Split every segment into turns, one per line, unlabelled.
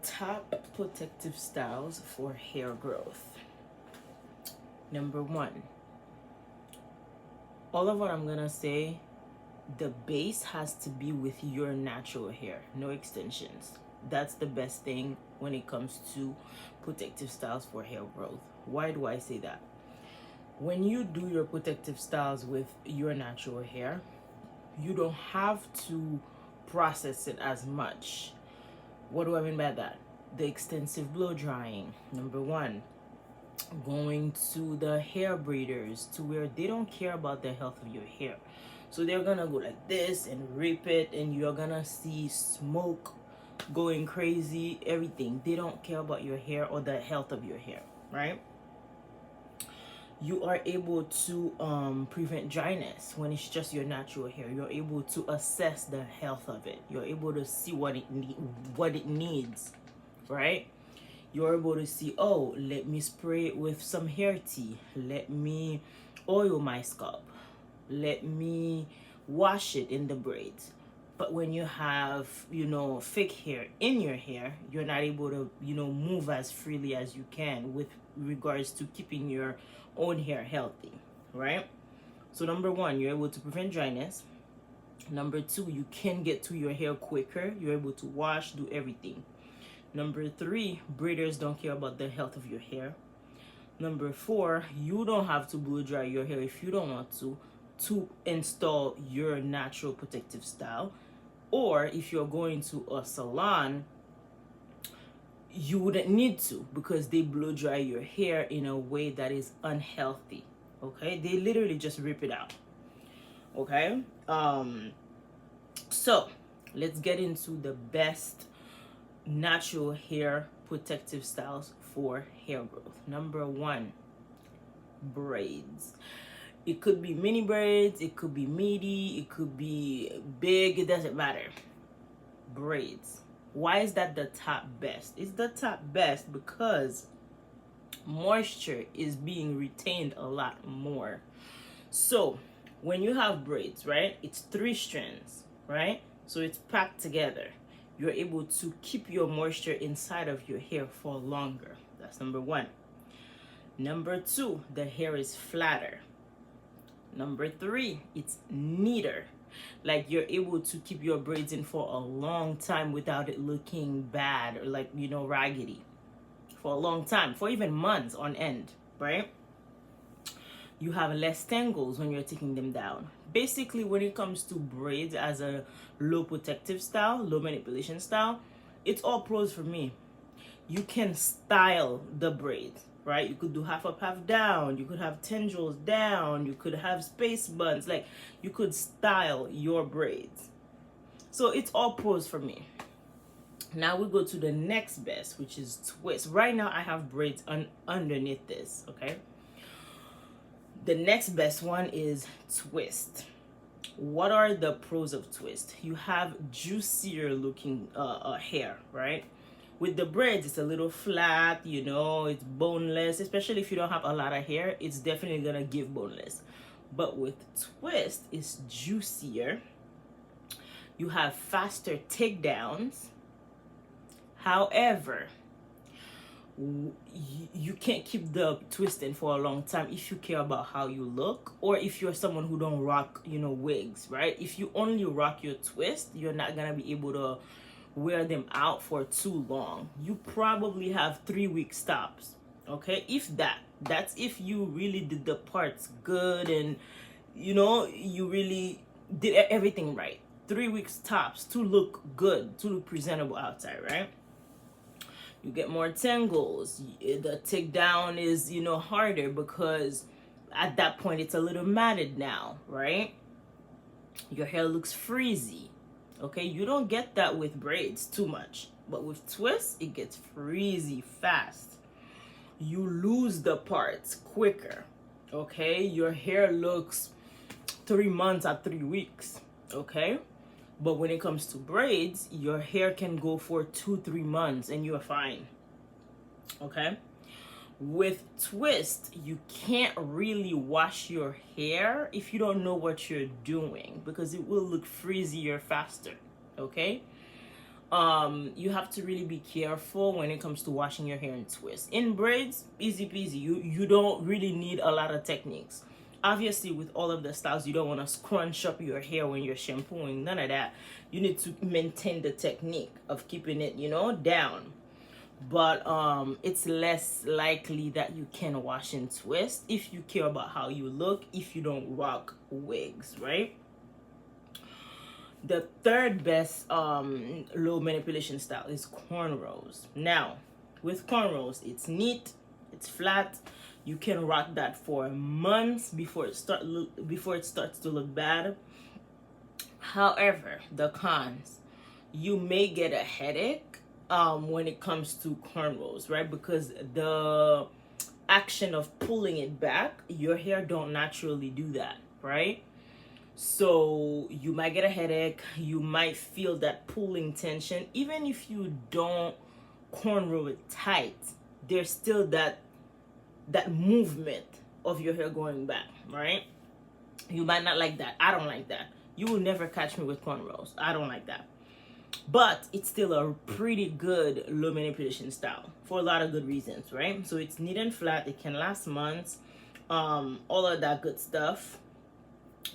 Top protective styles for hair growth. Number one, all of what I'm gonna say, the base has to be with your natural hair, no extensions. That's the best thing when it comes to protective styles for hair growth. Why do I say that? When you do your protective styles with your natural hair, you don't have to process it as much. What do I mean by that? The extensive blow drying, number one. Going to the hair braiders to where they don't care about the health of your hair. So they're gonna go like this and rip it, and you're gonna see smoke going crazy, everything. They don't care about your hair or the health of your hair, right? You are able to prevent dryness when it's just your natural hair. You're able to assess the health of it. You're able to see what it needs, right? You're able to see, oh, let me spray it with some hair tea. Let me oil my scalp. Let me wash it in the braids. But when you have, fake hair in your hair, you're not able to, move as freely as you can with regards to keeping your own hair healthy, right? So number one, you're able to prevent dryness. Number two, you can get to your hair quicker. You're able to wash, do everything. Number three, braiders don't care about the health of your hair. Number four, you don't have to blow dry your hair if you don't want to install your natural protective style. Or if you're going to a salon, you wouldn't need to, because they blow dry your hair in a way that is unhealthy. Okay, they literally just rip it out. Okay, so let's get into the best natural hair protective styles for hair growth. Number one, braids. It could be mini braids, it could be meaty, it could be big, it doesn't matter. Braids. Why is that the top best? It's the top best because moisture is being retained a lot more. So when you have braids, right, it's 3 strands, right? So it's packed together. You're able to keep your moisture inside of your hair for longer. That's number one. Number two, the hair is flatter. Number three, it's neater. Like you're able to keep your braids in for a long time without it looking bad or like, raggedy. For a long time, for even months on end, right? You have less tangles when you're taking them down. Basically, when it comes to braids as a low protective style, low manipulation style, it's all pros for me. You can style the braids, right? You could do half up, half down. You could have tendrils down. You could have space buns. Like, you could style your braids. So it's all pros for me. Now we go to the next best, which is twist. Right now I have braids underneath this, okay? The next best one is twist. What are the pros of twist? You have juicier looking hair, right? With the braids, it's a little flat, it's boneless. Especially if you don't have a lot of hair, it's definitely gonna give boneless. But with twist, it's juicier. You have faster takedowns. However, you can't keep the twisting for a long time if you care about how you look, or if you're someone who don't rock wigs, right? If you only rock your twist, you're not gonna be able to wear them out for too long. You probably have 3-week stops, okay? If that's if you really did the parts good and you really did everything right. 3 weeks tops to look good, to look presentable outside, right? You get more tangles. The takedown is, harder because at that point it's a little matted now, right? Your hair looks frizzy, okay? You don't get that with braids too much, but with twists, it gets frizzy fast. You lose the parts quicker, okay? Your hair looks 3 months at 3 weeks, okay? But when it comes to braids, your hair can go for 2-3 months and you're fine, okay? With twist, you can't really wash your hair if you don't know what you're doing, because it will look frizzier faster, okay? You have to really be careful when it comes to washing your hair in twists. In braids, easy peasy. You don't really need a lot of techniques. Obviously, with all of the styles, you don't want to scrunch up your hair when you're shampooing. None of that. You need to maintain the technique of keeping it, down. But it's less likely that you can wash and twist if you care about how you look, if you don't rock wigs, right? The third best low manipulation style is cornrows. Now, with cornrows, it's neat, it's flat. You can rock that for months before it starts to look bad. However, the cons, you may get a headache when it comes to cornrows, right? Because the action of pulling it back, your hair don't naturally do that, right? So you might get a headache, you might feel that pulling tension. Even if you don't cornrow it tight, there's still that movement of your hair going back, right? You might not like that. I don't like that. You will never catch me with cornrows. I don't like that. But it's still a pretty good low manipulation style for a lot of good reasons, right? So it's neat and flat, it can last months, all of that good stuff.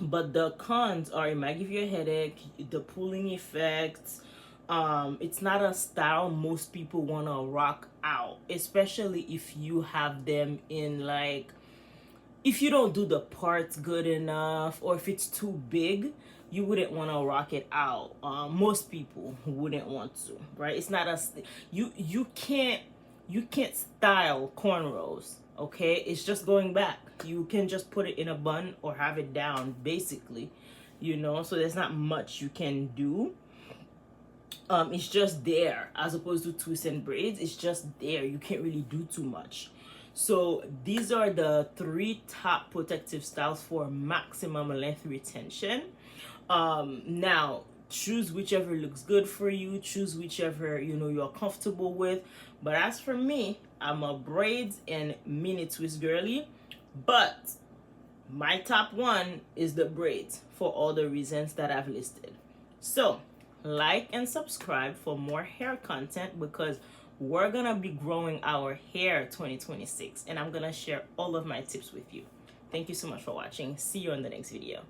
But the cons are, it might give you a headache, the pulling effects. It's not a style most people want to rock out, especially if you have them in, like, if you don't do the parts good enough, or if it's too big, you wouldn't want to rock it out. Most people wouldn't want to, right? It's not a you can't style cornrows, okay? It's just going back. You can just put it in a bun or have it down, basically, so there's not much you can do. It's just there, as opposed to twists and braids. It's just there. You can't really do too much. So these are the 3 top protective styles for maximum length retention. Now, choose whichever looks good for you. Choose whichever you're comfortable with. But as for me, I'm a braids and mini twist girly. But my top one is the braids for all the reasons that I've listed. So like and subscribe for more hair content, because we're gonna be growing our hair 2026, and I'm gonna share all of my tips with you. Thank you so much for watching. See you in the next video.